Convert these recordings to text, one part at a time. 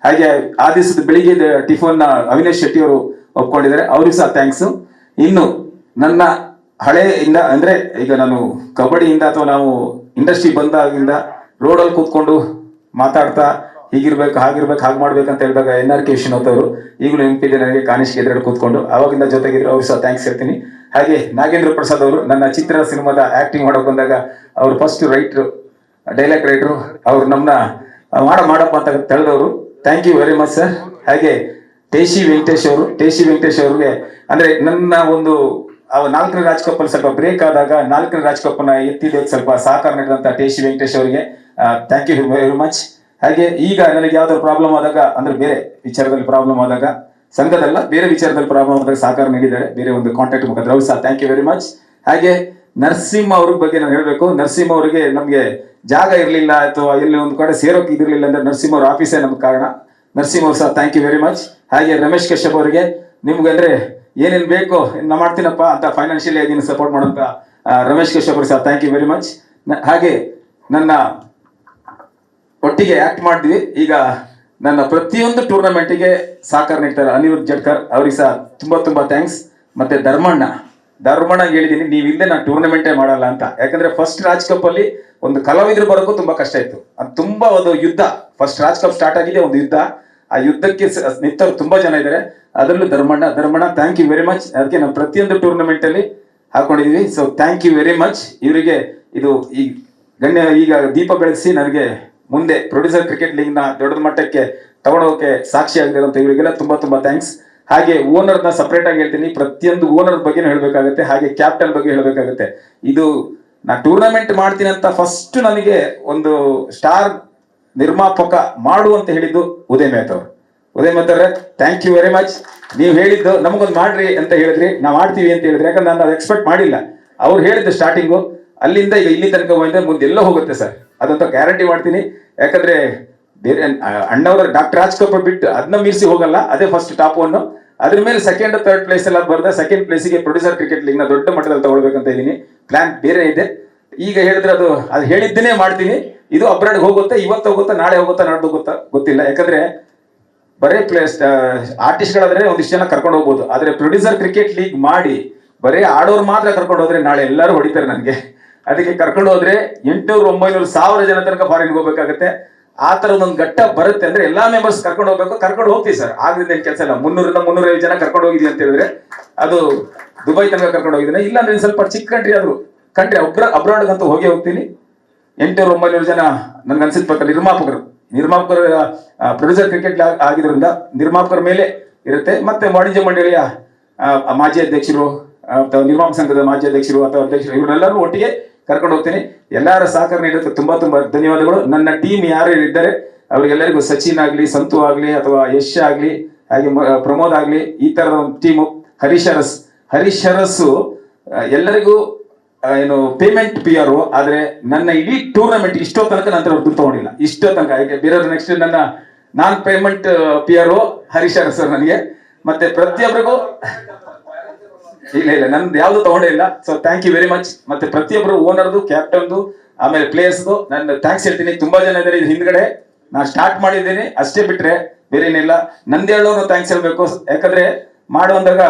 ಹಾಗೆ ಆ ದಿವಸದ ಬೆಳಿಗ್ಗೆ ಟಿಫನ್ ಅವಿನಾಶ್ ಶೆಟ್ಟಿ ಅವರು ಒಪ್ಕೊಂಡಿದ್ದಾರೆ, ಅವ್ರಿಗೂ ಸಹ ಥ್ಯಾಂಕ್ಸ್. ಇನ್ನು ನನ್ನ ಹಳೆಯಿಂದ ಅಂದ್ರೆ ಈಗ ನಾನು ಕಬಡ್ಡಿಯಿಂದ ಅಥವಾ ನಾವು ಇಂಡಸ್ಟ್ರಿ ಬಂದಾಗಿಂದ ರೋಡಲ್ಲಿ ಕೂತ್ಕೊಂಡು ಮಾತಾಡ್ತಾ ಹೀಗಿರ್ಬೇಕು ಹಾಗಿರ್ಬೇಕು ಹಾಗೆ ಮಾಡ್ಬೇಕಂತ ಹೇಳಿದಾಗ NRK ವಿಶ್ವನಾಥ್ ಅವರು ಈಗಲೂ ನೆನಪಿದೆ ನನಗೆ, ಕಾನಿಷ್ಕ ಎದುರುಗಡೆ ಕೂತ್ಕೊಂಡು ಅವಾಗಿಂದ ಜೊತೆಗಿದ್ರು, ಅವ್ರು ಸಹ ಥ್ಯಾಂಕ್ಸ್ ಹೇಳ್ತೀನಿ. ಹಾಗೆ ನಾಗೇಂದ್ರ ಪ್ರಸಾದ್ ಅವರು ನನ್ನ ಚಿತ್ರ ಸಿನಿಮಾದ ಆಕ್ಟಿಂಗ್ ಮಾಡೋಕೆ ಬಂದಾಗ ಅವರು ಫಸ್ಟ್ ರೈಟ್ರು, ಡೈಲಾಗ್ ರೈಟ್ರು, ಅವ್ರು ನಮ್ಮನ್ನ ಮಾಡಪ್ಪ ಅಂತ ತಿಳಿದವರು. Thank you very much sir. ಹಾಗೆ ಟೇಶಿ ವೆಂಕಟೇಶ್ ಅವ್ರಿಗೆ ಅಂದ್ರೆ ನನ್ನ ಒಂದು 4ನೇ ರಾಜ್ ಕಪ್ ಅಲ್ಲಿ ಸ್ವಲ್ಪ ಬ್ರೇಕ್ ಆದಾಗ 4ನೇ ರಾಜ್ ಕಪ್ ನ ಎತ್ತಿದ್ದಕ್ಕೆ ಸ್ವಲ್ಪ ಸಹಕಾರ ನೀಡಿದಂತ ಟೇಶಿ ವೆಂಕಟೇಶ್ ಅವರಿಗೆ ಥ್ಯಾಂಕ್ ಯು ವೆರಿ ಮಚ್. ಹಾಗೆ ಈಗ ನನಗೆ ಯಾವ್ದಾದ್ರು ಪ್ರಾಬ್ಲಮ್ ಆದಾಗ ಅಂದ್ರೆ ಬೇರೆ ವಿಚಾರದಲ್ಲಿ ಪ್ರಾಬ್ಲಮ್ ಆದಾಗ, ಸಂಘದಲ್ಲ ಬೇರೆ ವಿಚಾರದಲ್ಲಿ ಪ್ರಾಬ್ಲಮ್ ಆದಾಗ ಸಹಕಾರ ನೀಡಿದ್ದಾರೆ ಬೇರೆ ಒಂದು ಕಾಂಟ್ಯಾಕ್ಟ್ ಮುಖಾಂತರ, ಅವ್ರು ಸಹ ಥ್ಯಾಂಕ್ ಯು ವೆರಿ ಮಚ್. ಹಾಗೆ ನರಸಿಂಹ ಅವ್ರ ಬಗ್ಗೆ ನಾನು ಹೇಳ್ಬೇಕು. ನರಸಿಂಹ ಅವರಿಗೆ ನಮ್ಗೆ ಜಾಗ ಇರಲಿಲ್ಲ ಅಥವಾ ಎಲ್ಲಿ ಒಂದು ಕಡೆ ಸೇರೋಕೆ ಇದಿರಲಿಲ್ಲ ಅಂದ್ರೆ ನರಸಿಂಹ ಅವ್ರ ಆಫೀಸೇ ನಮ್ಗೆ ಕಾರಣ. ನರಸಿಂಹ ಅವ್ರು ಸಹ ಥ್ಯಾಂಕ್ ಯು ವೆರಿ ಮಚ್. ಹಾಗೆ ರಮೇಶ್ ಕಶ್ಯಪ್ ಅವರಿಗೆ ನಿಮ್ಗೆ ಅಂದ್ರೆ ಏನೇನು ಬೇಕು ನಾ ಮಾಡ್ತೀನಪ್ಪ ಅಂತ ಫೈನಾನ್ಷಿಯಲಿ ಆಗಿ ಸಪೋರ್ಟ್ ಮಾಡೋಂತ ರಮೇಶ್ ಕಶ್ಯಪ್ ಅವ್ರಿಗೆ ಸಹ ಥ್ಯಾಂಕ್ ಯು ವೆರಿ ಮಚ್. ಹಾಗೆ ನನ್ನ ಒಟ್ಟಿಗೆ ಆಕ್ಟ್ ಮಾಡಿದ್ವಿ, ಈಗ ನನ್ನ ಪ್ರತಿಯೊಂದು ಟೂರ್ನಮೆಂಟಿಗೆ ಸಹಕಾರ ನೀಡ್ತಾರೆ ಅನಿರುದ್ಧ್ ಜಡ್ಕರ್, ಅವ್ರಿಗೆ ಸಹ ತುಂಬಾ ಥ್ಯಾಂಕ್ಸ್. ಮತ್ತೆ ಧರ್ಮಣ್ಣ ಹೇಳಿದೀನಿ, ನೀವಿಲ್ಲದೆ ನಾನು ಟೂರ್ನಮೆಂಟೇ ಮಾಡಲ್ಲ ಅಂತ. ಯಾಕಂದ್ರೆ ಫಸ್ಟ್ ರಾಜ್ ಕಪ್ ಅಲ್ಲಿ ಒಂದು ಕಲಾವಿದ್ರು ಬರೋಕ್ಕೂ ತುಂಬಾ ಕಷ್ಟ ಇತ್ತು, ಅದು ತುಂಬಾ ಒಂದು ಯುದ್ಧ. ಫಸ್ಟ್ ರಾಜ್ ಕಪ್ ಸ್ಟಾರ್ಟ್ ಆಗಿದೆ ಒಂದು ಯುದ್ಧ, ಆ ಯುದ್ಧಕ್ಕೆ ನಿಂತವ್ರು ತುಂಬಾ ಜನ ಇದ್ದಾರೆ, ಅದರಲ್ಲೂ Dharmanna thank you very much. ಅದಕ್ಕೆ ನಾವು ಪ್ರತಿಯೊಂದು ಟೂರ್ನಮೆಂಟ್ ಅಲ್ಲಿ ಹಾಕೊಂಡಿದೀವಿ. So thank you very much. ಇವರಿಗೆ ಇದು ಈ ಈಗ ದೀಪ ಬೆಳೆಸಿ ನನಗೆ ಮುಂದೆ ಪ್ರೊಡ್ಯೂಸರ್ ಕ್ರಿಕೆಟ್ ಲೀಗ್ ನ ದೊಡ್ಡ ಮಟ್ಟಕ್ಕೆ ತಗೊಂಡೋಗಕ್ಕೆ ಸಾಕ್ಷಿ ಆಗಿರೋಂಥ ಇವರಿಗೆಲ್ಲ ತುಂಬಾ ಥ್ಯಾಂಕ್ಸ್. ಹಾಗೆ ಓನರ್ನ ಸಪರೇಟ್ ಆಗಿ ಹೇಳ್ತೀನಿ, ಪ್ರತಿಯೊಂದು ಓನರ್ ಬಗ್ಗೆ ಹೇಳ್ಬೇಕಾಗುತ್ತೆ, ಹಾಗೆ ಕ್ಯಾಪ್ಟನ್ ಬಗ್ಗೆ ಹೇಳ್ಬೇಕಾಗುತ್ತೆ. ಇದು ನಾ ಟೂರ್ನಮೆಂಟ್ ಮಾಡ್ತೀನಿ ಅಂತ ಫಸ್ಟ್ ನನಗೆ ಒಂದು ಸ್ಟಾರ್ ನಿರ್ಮಾಪಕ ಮಾಡು ಅಂತ ಹೇಳಿದ್ದು ಉದಯ್ ಮೆಹ್ತಾ ಅವರೇ, ಥ್ಯಾಂಕ್ ಯು ವೆರಿ ಮಚ್. ನೀವು ಹೇಳಿದ್ದು ನಮಗೊಂದು ಮಾಡ್ರಿ ಅಂತ ಹೇಳಿದ್ರಿ, ನಾವು ಮಾಡ್ತೀವಿ ಅಂತ ಹೇಳಿದ್ರಿ. ಯಾಕಂದ್ರೆ ನಾನು ಅದು ಎಕ್ಸ್ಪೆಕ್ಟ್ ಮಾಡಿಲ್ಲ. ಅವ್ರು ಹೇಳಿದ್ದು ಸ್ಟಾರ್ಟಿಂಗು, ಅಲ್ಲಿಂದ ಈಗ ಇಲ್ಲಿ ತನಕ ಬಂದ್ರೆ ಮುಂದೆ ಎಲ್ಲೋ ಹೋಗುತ್ತೆ ಸರ್, ಅದಂತ ಗ್ಯಾರಂಟಿ ಮಾಡ್ತೀನಿ. ಯಾಕಂದ್ರೆ ಬೇರೆ ಅಣ್ಣವರ ಡಾಕ್ಟರ್ ರಾಜ್ ಕಪೂರ್ ಬಿಟ್ಟು ಅದನ್ನ ಮೀರಿಸಿ ಹೋಗಲ್ಲ, ಅದೇ ಫಸ್ಟ್ ಟಾಪ್ 1. ಅದ್ರ ಮೇಲೆ ಸೆಕೆಂಡ್ ಥರ್ಡ್ ಪ್ಲೇಸ್ ಎಲ್ಲ ಬರ್ದೆ, ಸೆಕೆಂಡ್ ಪ್ಲೇಸಿಗೆ ಪ್ರೊಡ್ಯೂಸರ್ ಕ್ರಿಕೆಟ್ ಲೀಗ್ ನ ದೊಡ್ಡ ಮಟ್ಟದಲ್ಲಿ ತಗೊಳ್ಬೇಕಂತ ಇದೀನಿ. ಪ್ಲಾನ್ ಬೇರೆ ಇದೆ, ಈಗ ಹೇಳಿದ್ರೆ ಅದು ಹೇಳಿದ್ದೇನೆ ಮಾಡ್ತೀನಿ. ಇದು ಅಬ್ರಾಡ್ ಹೋಗುತ್ತೆ, ಇವತ್ತು ಹೋಗುತ್ತಾ ನಾಳೆ ಹೋಗುತ್ತಾ ನಾಡ್ದು ಹೋಗುತ್ತಾ ಗೊತ್ತಿಲ್ಲ. ಯಾಕಂದ್ರೆ ಬರೇ ಆರ್ಟಿಸ್ಟ್ಗಳಾದ್ರೆ ಒಂದಿಷ್ಟು ಜನ ಕರ್ಕೊಂಡು ಹೋಗ್ಬೋದು, ಆದ್ರೆ ಪ್ರೊಡ್ಯೂಸರ್ ಕ್ರಿಕೆಟ್ ಲೀಗ್ ಮಾಡಿ ಬರೇ ಆಡೋರು ಮಾತ್ರ ಕರ್ಕೊಂಡು ಹೋದ್ರೆ ನಾಳೆ ಎಲ್ಲರೂ ಹೊಡಿತಾರೆ ನನಗೆ. ಅದಕ್ಕೆ ಕರ್ಕೊಂಡು ಹೋದ್ರೆ 800, 900, 1000 ಜನ ತನಕ ಫಾರಿನ್ ಹೋಗ್ಬೇಕಾಗತ್ತೆ. ಆ ತರದ ಒಂದು ಘಟ್ಟ ಬರುತ್ತೆ ಅಂದ್ರೆ ಎಲ್ಲಾ ಮೆಂಬರ್ಸ್ ಕರ್ಕೊಂಡು ಹೋಗ್ಬೇಕು. ಕರ್ಕೊಂಡು ಹೋಗ್ತೀವಿ ಸರ್, ಆದ್ರಿಂದ ಏನ್ ಕೆಲಸ ಇಲ್ಲ. 300ರಿಂದ 350 ಜನ ಕರ್ಕೊಂಡು ಹೋಗಿದೀವಿ ಅಂತ ಹೇಳಿದ್ರೆ ಅದು ದುಬೈ ತನಕ ಕರ್ಕೊಂಡು ಹೋಗಿದ್ದೀನಿ. ಇಲ್ಲಾಂದ್ರೆ ಸ್ವಲ್ಪ ಚಿಕ್ಕ ಕಂಟ್ರಿ ಆದ್ರೂ ಅಬ್ರಾಡ್ ಅಂತೂ ಹೋಗ್ತೀನಿ. 800, 900 ಜನ ನನ್ಗೆ ಅನ್ಸಿದ ಪ್ರಕಾರ ನಿರ್ಮಾಪಕರ ಪ್ರೊಡ್ಯೂಸರ್ ಕ್ರಿಕೆಟ್ ಆಗಿದ್ರಿಂದ ನಿರ್ಮಾಪಕರ ಮೇಲೆ ಇರುತ್ತೆ. ಮತ್ತೆ ವಾಣಿಜ್ಯ ಮಂಡಳಿಯ ಮಾಜಿ ಅಧ್ಯಕ್ಷರು ಅಥವಾ ನಿರ್ಮಾಪಕ ಸಂಘದ ಮಾಜಿ ಅಧ್ಯಕ್ಷರು ಅಥವಾ ಅಧ್ಯಕ್ಷರು ಇವರೆಲ್ಲರೂ ಒಟ್ಟಿಗೆ ಕರ್ಕೊಂಡು ಹೋಗ್ತೀನಿ. ಎಲ್ಲರ ಸಹಕಾರ ನೀಡೋದಕ್ಕೆ ತುಂಬಾ ಧನ್ಯವಾದಗಳು. ನನ್ನ ಟೀಮ್ ಯಾರು ಇದ್ದಾರೆ ಅವರಿಗೆಲ್ಲರಿಗೂ, ಸಚಿನ್ ಆಗ್ಲಿ, ಸಂತು ಆಗ್ಲಿ, ಅಥವಾ ಯಶ್ ಆಗ್ಲಿ, ಹಾಗೆ ಪ್ರಮೋದ್ ಆಗ್ಲಿ, ಈ ತರದ ಒಂದು ಟೀಮು. ಹರೀಶ್ ಅರಸು ಎಲ್ಲರಿಗೂ ಏನು ಪೇಮೆಂಟ್ PR, ಆದ್ರೆ ನನ್ನ ಇಡೀ ಟೂರ್ನಮೆಂಟ್ ಇಷ್ಟೋ ತನಕ ನಂತರ ಅವ್ರು ದುಡ್ಡು ತಗೊಂಡಿಲ್ಲ, ಇಷ್ಟೋ ತನಕ. ಬೇರೆಯವ್ರ ನೆಕ್ಸ್ಟ್ ನನ್ನ non payment PR Harish Aras sir ನನಗೆ. ಮತ್ತೆ ಪ್ರತಿಯೊಬ್ಬರಿಗೂ ಇಲ್ಲ ನಂದು ಯಾವ್ದು ತಗೊಂಡೇ ಇಲ್ಲ. So thank you very much. ಮತ್ತೆ ಪ್ರತಿಯೊಬ್ಬರು ಓನರ್ದು, ಕ್ಯಾಪ್ಟನ್ದು, ಆಮೇಲೆ ಪ್ಲೇಯರ್ಸ್ದು ನಾನು ಥ್ಯಾಂಕ್ಸ್ ಹೇಳ್ತೀನಿ. ತುಂಬಾ ಜನ ಇದ್ದಾರೆ ಇದು ಹಿಂದ್ಗಡೆ, ನಾನು ಸ್ಟಾರ್ಟ್ ಮಾಡಿದ್ದೀನಿ ಅಷ್ಟೇ, ಬಿಟ್ರೆ ಬೇರೆ ಏನಿಲ್ಲ. ನಂದೇ ಹೇಳೋನು ಥ್ಯಾಂಕ್ಸ್ ಹೇಳ್ಬೇಕು. ಯಾಕಂದ್ರೆ ಮಾಡುವಂದಾಗ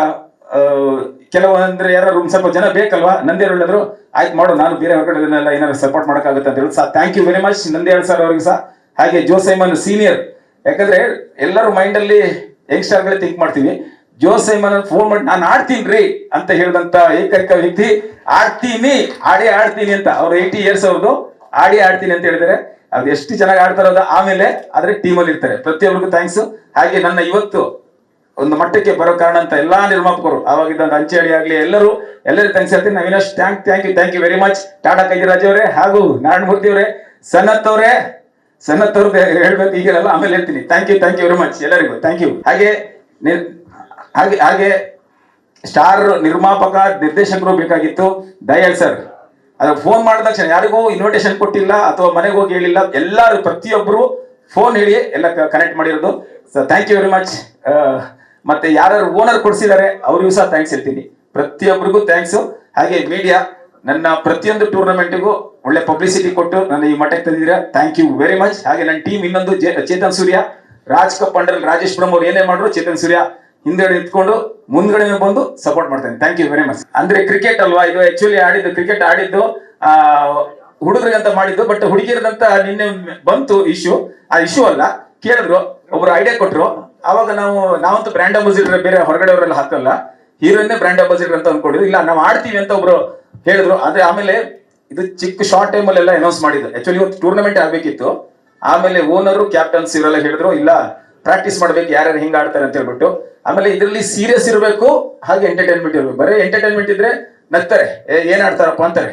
ಕೆಲವೊಂದ್ರೆ ಯಾರು ಸ್ವಲ್ಪ ಜನ ಬೇಕಲ್ವಾ, ನಂದೇ ಹೇಳಿದ್ರು ಆಯ್ತು ಮಾಡು, ನಾನು ಬೇರೆ ಹೊರಗಡೆಲ್ಲ ಏನಾದ್ರು ಸಪೋರ್ಟ್ ಮಾಡೋಕ್ಕಾಗುತ್ತೆ ಅಂತ ಹೇಳಿ ಸಹ ಥ್ಯಾಂಕ್ ಯು ವೆರಿ ಮಚ್ ನಂದೇ ಸರ್ ಅವ್ರಿಗೆ ಸಹ. ಹಾಗೆ ಜೋಸೈಮನ್ ಸೀನಿಯರ್, ಯಾಕಂದ್ರೆ ಎಲ್ಲರೂ ಮೈಂಡ್ ಅಲ್ಲಿ ಯಂಗ್ಸ್ಟರ್ಗಳೇ ಥಿಂಕ್ ಮಾಡ್ತೀವಿ. ಜೋಸೈಮನ್ ಫೋನ್ ಮಾಡಿ ನಾನು ಆಡ್ತೀನಿ ರೀ ಅಂತ ಹೇಳಿದಂತ ಏಕೈಕ ವ್ಯಕ್ತಿ, ಆಡ್ತೀನಿ ಅಂತ. ಅವ್ರು 80 years ಅವ್ರದ್ದು, ಆಡ್ತೀನಿ ಅಂತ ಹೇಳಿದರೆ ಅದು ಎಷ್ಟು ಚೆನ್ನಾಗಿ ಆಡ್ತಾರೋದು. ಆಮೇಲೆ ಆದ್ರೆ ಟೀಮಲ್ಲಿ ಇರ್ತಾರೆ. ಪ್ರತಿಯೊಬ್ಬರಿಗೂ ಥ್ಯಾಂಕ್ಸ್. ಹಾಗೆ ನನ್ನ ಇವತ್ತು ಒಂದು ಮಟ್ಟಕ್ಕೆ ಬರೋ ಕಾರಣ ಅಂತ ಎಲ್ಲಾ ನಿರ್ಮಾಪಕರು, ಆವಾಗಿದ್ದಂತ ಅಂಚೆಹಳ್ಳಿ ಆಗ್ಲಿ, ಎಲ್ಲರಿಗೂ ಥ್ಯಾಂಕ್ಸ್ ಹೇಳ್ತೀನಿ. Avinash thank you very much. Tata Kaidiraj ಅವರೇ, ಹಾಗೂ ನಾರಾಯಣಮೂರ್ತಿ ಅವರೇ, ಸನತ್ ಅವ್ರದ್ದು ಹೇಳ್ಬೇಕು ಈಗಿರಲ್ಲ, ಆಮೇಲೆ ಹೇಳ್ತೀನಿ. ಥ್ಯಾಂಕ್ ಯು ವೆರಿ ಮಚ್ ಎಲ್ಲರಿಗೂ, ಥ್ಯಾಂಕ್ ಯು. ಹಾಗೆ ಸ್ಟಾರ್ ನಿರ್ಮಾಪಕ ನಿರ್ದೇಶಕರು ಬೇಕಾಗಿತ್ತು. ದಯಾಳ್ ಸರ್ ಅದಕ್ಕೆ ಫೋನ್ ಮಾಡಿದ ತಕ್ಷಣ ಯಾರಿಗೂ ಇನ್ವಿಟೇಷನ್ ಕೊಟ್ಟಿಲ್ಲ ಅಥವಾ ಮನೆಗೆ ಹೋಗಿ ಹೇಳಿಲ್ಲ, ಎಲ್ಲರೂ ಪ್ರತಿಯೊಬ್ಬರು ಫೋನ್ ಹೇಳಿ ಎಲ್ಲ ಕನೆಕ್ಟ್ ಮಾಡಿರೋದು. Thank you very much. ಮತ್ತೆ ಯಾರು ಓನರ್ ಕೊಡ್ಸಿದ್ದಾರೆ ಅವ್ರಿಗೂ ಸಹ ಥ್ಯಾಂಕ್ಸ್ ಹೇಳ್ತೀನಿ. ಪ್ರತಿಯೊಬ್ಬರಿಗೂ ಥ್ಯಾಂಕ್ಸ್. ಹಾಗೆ ಮೀಡಿಯಾ ನನ್ನ ಪ್ರತಿಯೊಂದು ಟೂರ್ನಮೆಂಟ್ಗೂ ಒಳ್ಳೆ ಪಬ್ಲಿಸಿಟಿ ಕೊಟ್ಟು ನನ್ನ ಈ ಮಟ್ಟಕ್ಕೆ ತಂದಿದ್ದೀರಾ, ಥ್ಯಾಂಕ್ ಯು ವೆರಿ ಮಚ್. ಹಾಗೆ ನನ್ನ ಟೀಮ್ ಇನ್ನೊಂದು ಚೇತನ್ ಸೂರ್ಯ, ರಾಜ್ ಕಪ್ ಅಂಡರ್ ರಾಜೇಶ್ ಬ್ರಹ್ಮ ಅವ್ರು ಏನೇ ಮಾಡ್ರು ಚೇತನ್ ಸೂರ್ಯ ಹಿಂದ್ಗಡೆ ನಿಂತ್ಕೊಂಡು ಮುಂದ್ಗಡೆ ಬಂದು ಸಪೋರ್ಟ್ ಮಾಡ್ತೇನೆ. Thank you very much. ಅಂದ್ರೆ ಕ್ರಿಕೆಟ್ ಅಲ್ವಾ ಇದು, ಆಕ್ಚುಲಿ ಆಡಿದ್ದು ಕ್ರಿಕೆಟ್ ಆಡಿದ್ದು ಹುಡುಗರಿಗಂತ ಮಾಡಿದ್ದು, ಬಟ್ ಹುಡುಗಿಯರ್ದಂತ ನಿನ್ನೆ ಬಂತು ಇಶ್ಯೂ. ಆ ಇಶ್ಯೂ ಅಲ್ಲ, ಕೇಳಿದ್ರು, ಒಬ್ರು ಐಡಿಯಾ ಕೊಟ್ರು. ಅವಾಗ ನಾವಂತೂ ಬ್ರ್ಯಾಂಡ್ ಅಂಬಾಸಿಡರ್ ಬೇರೆ ಹೊರಗಡೆ ಅವರೆಲ್ಲ ಹಾಕಲ್ಲ, ಹೀರೋನೇ ಬ್ರ್ಯಾಂಡ್ ಅಂಬಾಸಿಡರ್ ಅಂತ ಅನ್ಕೊಂಡಿದ್ರು. ಇಲ್ಲ ನಾವು ಆಡ್ತೀವಿ ಅಂತ ಒಬ್ರು ಹೇಳಿದ್ರು. ಆದ್ರೆ ಆಮೇಲೆ ಇದು ಚಿಕ್ಕ ಶಾರ್ಟ್ ಟೈಮ್ ಅಲ್ಲೆಲ್ಲ ಅನೌನ್ಸ್ ಮಾಡಿದ್ದು. ಆಕ್ಚುಲಿ ಇವತ್ತು ಟೂರ್ನಮೆಂಟ್ ಆಗ್ಬೇಕಿತ್ತು. ಆಮೇಲೆ ಓನರು ಕ್ಯಾಪ್ಟನ್ಸ್ ಇವರೆಲ್ಲ ಹೇಳಿದ್ರು ಇಲ್ಲ ಪ್ರಾಕ್ಟೀಸ್ ಮಾಡ್ಬೇಕು, ಯಾರ್ಯಾರು ಹಿಂಗ್ ಆಡ್ತಾರೆ ಅಂತ ಹೇಳ್ಬಿಟ್ಟು. ಆಮೇಲೆ ಇದರಲ್ಲಿ ಸೀರಿಯಸ್ ಇರಬೇಕು, ಹಾಗೆ ಎಂಟರ್ಟೈನ್ಮೆಂಟ್ ಇರಬೇಕು. ಬರೀ ಎಂಟರ್ಟೈನ್ಮೆಂಟ್ ಇದ್ರೆ ನಗ್ತಾರೆ, ಏನ್ ಆಡ್ತಾರಪ್ಪ ಅಂತಾರೆ.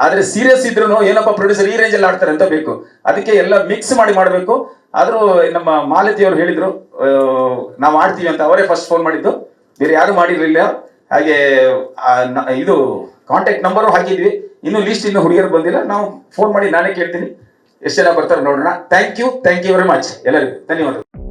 ಆದ್ರೆ ಸೀರಿಯಸ್ ಇದ್ರು ಏನಪ್ಪ ಪ್ರೊಡ್ಯೂಸರ್ ಈ ರೇಂಜ್ ಅಲ್ಲಿ ಆಡ್ತಾರೆ ಅಂತ ಬೇಕು. ಅದಕ್ಕೆ ಎಲ್ಲ ಮಿಕ್ಸ್ ಮಾಡಿ ಮಾಡಬೇಕು. ಆದ್ರೂ ನಮ್ಮ ಮಾಲತಿ ಅವರು ಹೇಳಿದ್ರು ನಾವು ಆಡ್ತೀವಿ ಅಂತ, ಅವರೇ ಫಸ್ಟ್ ಫೋನ್ ಮಾಡಿದ್ದು, ಬೇರೆ ಯಾರು ಮಾಡಿರ್ಲಿಲ್ಲ. ಹಾಗೆ ಇದು ಕಾಂಟ್ಯಾಕ್ಟ್ ನಂಬರು ಹಾಕಿದ್ವಿ. ಇನ್ನು ಲಿಸ್ಟ್ ಇನ್ನು ಹುಡುಗಿಯರು ಬಂದಿಲ್ಲ. ನಾವು ಫೋನ್ ಮಾಡಿ ನಾನೇ ಕೇಳ್ತೀನಿ ಎಷ್ಟು ಜನ ಬರ್ತಾರೆ ನೋಡೋಣ. ಥ್ಯಾಂಕ್ ಯು ವೆರಿ ಮಚ್ ಎಲ್ಲರಿಗೂ ಧನ್ಯವಾದಗಳು.